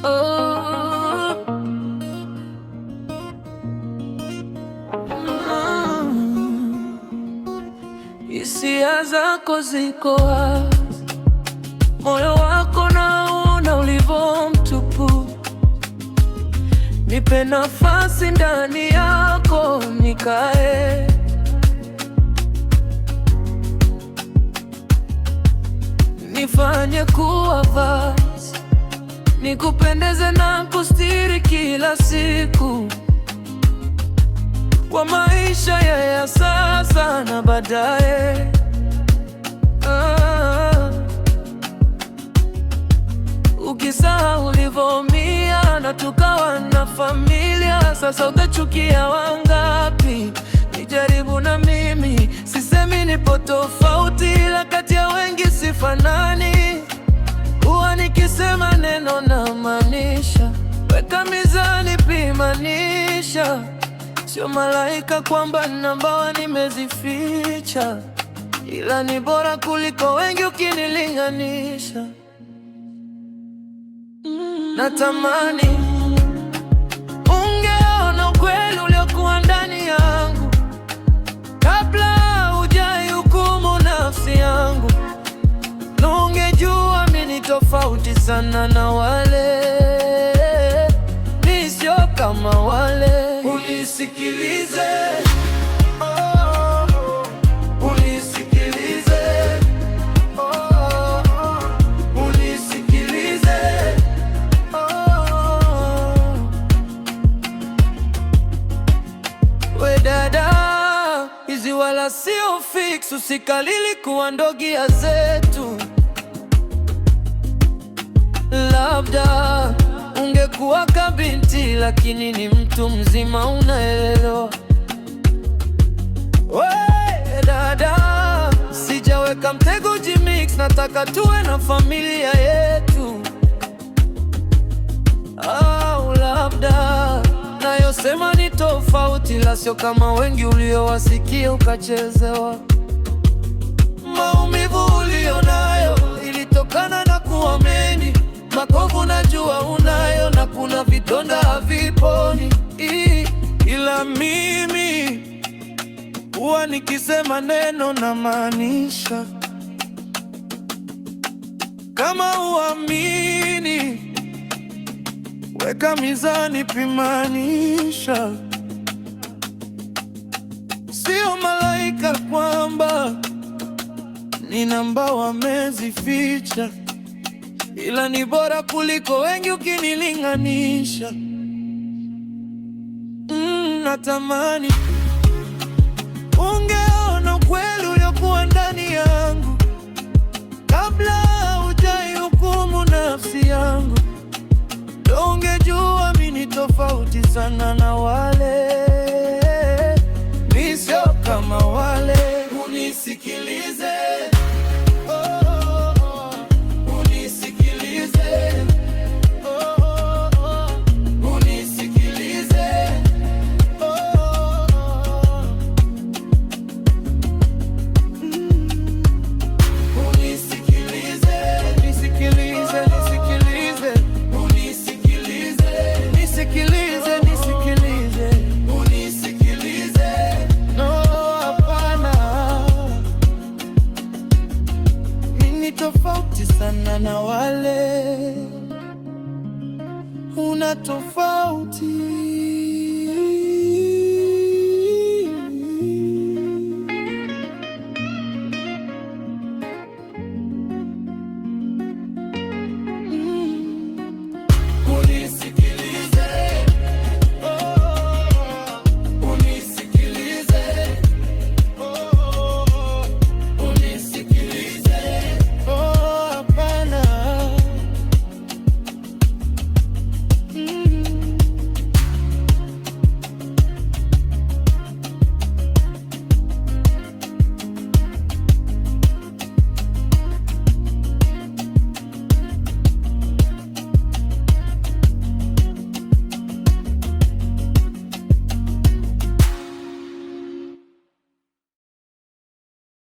Oh, hisia zako ziko wazi, moyo wako naona ulivyo mtupu. Nipe nafasi ndani yako nikae, nifanye kuwa vazi, nikupendeze na kustiri kila siku, kwa maisha ya sasa na baadaye. Ukisahau ulivyoumia na tukawa na familia, sasa utachukia wangapi? Nijaribu na mimi, sisemi nipo tofauti, ila kati ya wengi sifanani. Huwa nikisema neno na maanisha, weka mizani, pimanisha. Sio malaika kwamba namba nimezificha, ila ni bora kuliko wengi ukinilinganisha. Natamani ungeona ukweli uliokuwa ndani yangu kabla hujaihukumu nafsi yangu, na ungejua mimi ni tofauti sana na wale, mimi sio kama wale. Unisikilize, wala sio fix, usikalili kuwa ndogia zetu. Labda ungekuwa kabinti, lakini ni mtu mzima, unaelewa. We dada, sijaweka mtego jimix, nataka tuwe na familia yetu. Au labda nayosema ni tofauti, la sio kama wengi uliowasikia ukachezewa. Maumivu ulionayo ilitokana na kuamini, makovu najua unayo, na kuna vidonda haviponi. Ila mimi huwa nikisema neno na maanisha. Kama uamini, weka mizani, pimanisha. Sio malaika kwamba ni namba wamezificha, ila ni bora kuliko wengi ukinilinganisha. Natamani ungeona ukweli uliokuwa ndani yangu kabla hujaihukumu nafsi yangu, ndio ungejua mimi ni tofauti sana na wale, mimi sio kama wale. Unisikilize, tofauti sana na wale, una tofauti.